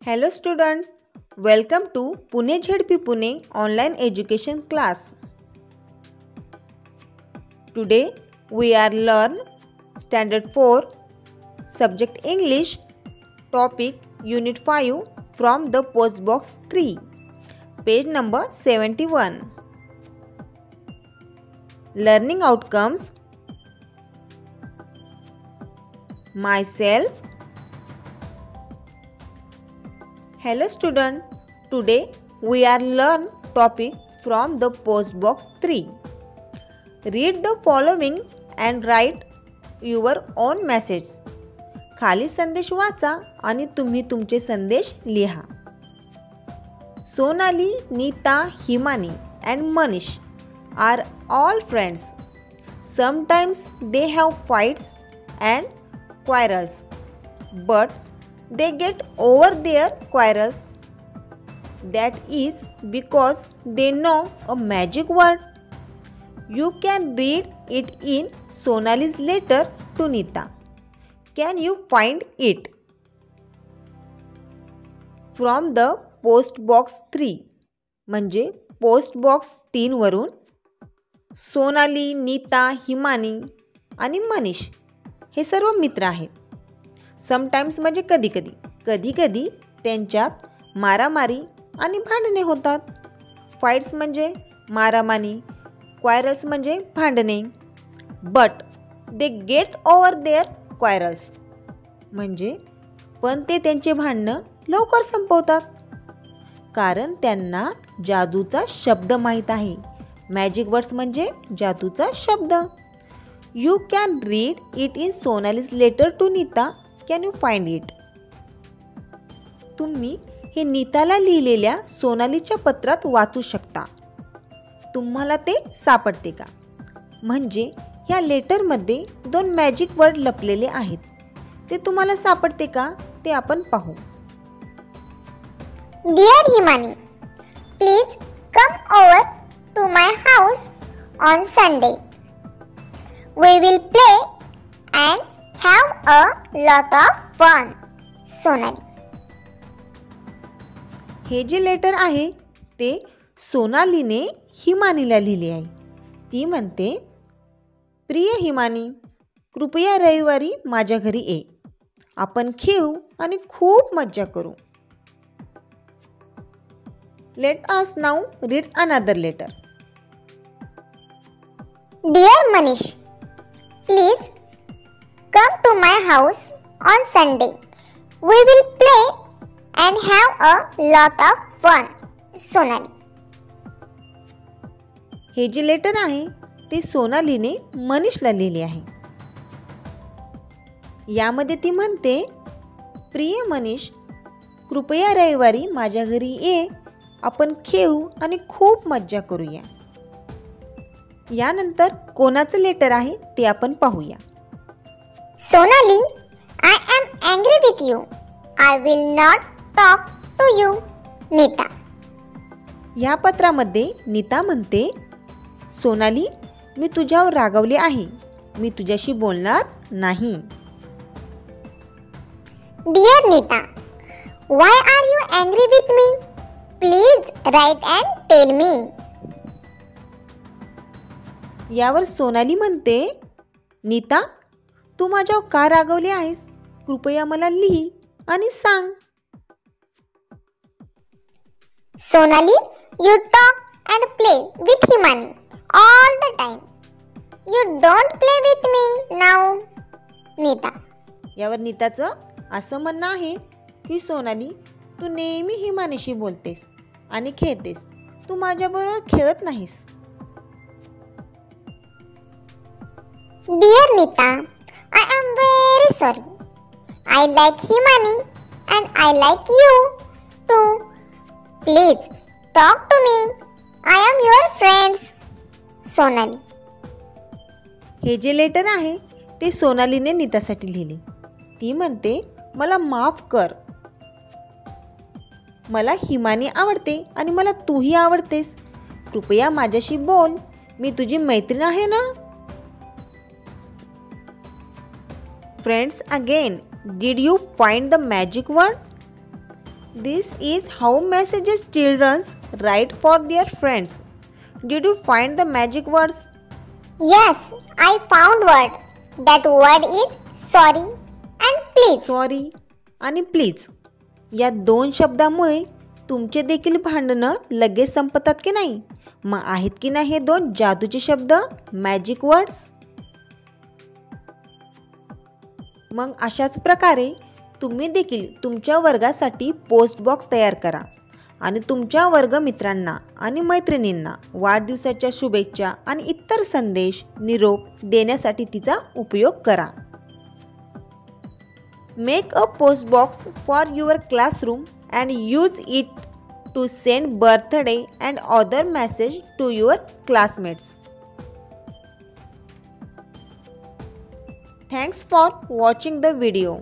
Hello student, welcome to Pune ZP Pune online education class. Today we are learn standard 4 subject English topic unit 5 from the post box 3 page number 71. Learning outcomes: myself. Hello student, today we are learn topic from the post box 3. Read the following and write your own message. खाली संदेश वाचा आणि तुम्ही तुमचे संदेश लिहा. Sonali, Nita, Himani and Manish are all friends. Sometimes they have fights and quarrels, but they get over their quarrels. That is because they know a magic word. You can read it in Sonali's letter to Nita. Can you find it? From the post box 3 म्हणजे post box 3 वरून सोनाली, नीता, हिमानी आणि मनीष हे सर्व मित्र आहेत. Sometimes म्हणजे कधी-कधी त्यांच्यात मारामारी आणि भांडणे होतात. फाइट्स म्हणजे मारामारी, क्वारल्स म्हणजे भांडणे. But they get over their quarrels म्हणजे पण ते त्यांचे भांडणं लवकर संपवतात, कारण त्यांना जादूचा शब्द माहीत आहे. मॅजिक वर्ड्स म्हणजे जादूचा शब्द. You can read it in Sonali's letter to Neeta. Can you find it? तुम्ही हे नीताला लिहिलेल्या सोनालीच्या पत्रात वाचू शकता. तुम्हाला ते सापडते का? म्हणजे ह्या लेटरमध्ये 2 मॅजिक वर्ड लपलेले आहेत. ते तुम्हाला सापडते का ते आपण पाहू. Dear Himani, please come over to my house on Sunday. We will play and have a lot of fun. Sonali. हे जे लेटर आहे ते सोनालीने हिमानीला लिहिले आहे. ती म्हणते, प्रिय हिमानी, कृपया रविवारी माझ्या घरी ये. आपण खेळू आणि खूप मज्जा करू. Let us now read another letter. Dear Manish, please come to my house on Sunday. We will play and have a lot of fun. Sonali. हे जे लेटर आहे ते सोनालीने मनीषला लिहिले आहे. यामध्ये ती म्हणते, प्रिय मनीष, कृपया रविवारी माझ्या घरी ये. आपण खेळू आणि खूप मज्जा करूया. यानंतर कोणाचं लेटर आहे ते आपण पाहूया. Sonali, I am angry with you. I will not talk to you. Nita. या पत्रामध्ये नीता म्हणते, सोनाली, मी तुझ्यावर रागवले आहे. मी तुझ्याशी बोलणार नाही. Dear Nita, why are you angry with me? Please write and tell me. यावर सोनाली म्हणते, नीता, तू माझ्यावर का रागवले आहेस? कृपया मला लिही आणि सांग. Sonali, you talk and play with Himani all the time. You don't play with me now. Nita. यावर नीताचं असं म्हणणं आहे की सोनाली, तू नेहमी हिमानीशी बोलतेस आणि खेळतेस. तू माझ्याबरोबर खेळत नाहीस. Dear Nita, I am very sorry. I like Himani and I like you too. Please talk to me. I am your friends. Sonali. हे जे लेटर आहे ते सोनालीने नीतासाठी लिहिले. ती म्हणते, मला माफ कर. मला हिमानी आवडते आणि मला तूही आवडतेस. कृपया माझ्याशी बोल. मी तुझी मैत्रीण आहे ना. Friends, again, did you find the magic word? This is how messages children write for their friends. Did you find the magic words? Yes, I found word. That word is sorry and please. Sorry आणि please या 2 शब्दामुळे तुमचे देखील भांडणं लगेच संपतात की नाही? मग आहेत की नाही हे 2 जादूचे शब्द, मॅजिक वर्ड्स? मग अशाच प्रकारे तुम्ही देखील तुमच्या वर्गासाठी पोस्ट बॉक्स तयार करा आणि तुमच्या वर्गमित्रांना आणि मैत्रिणींना वाढदिवसाच्या शुभेच्छा आणि इतर संदेश, निरोप देण्यासाठी तिचा उपयोग करा. Make a post box for your classroom and use it to send birthday and other message to your classmates. Thanks for watching the video.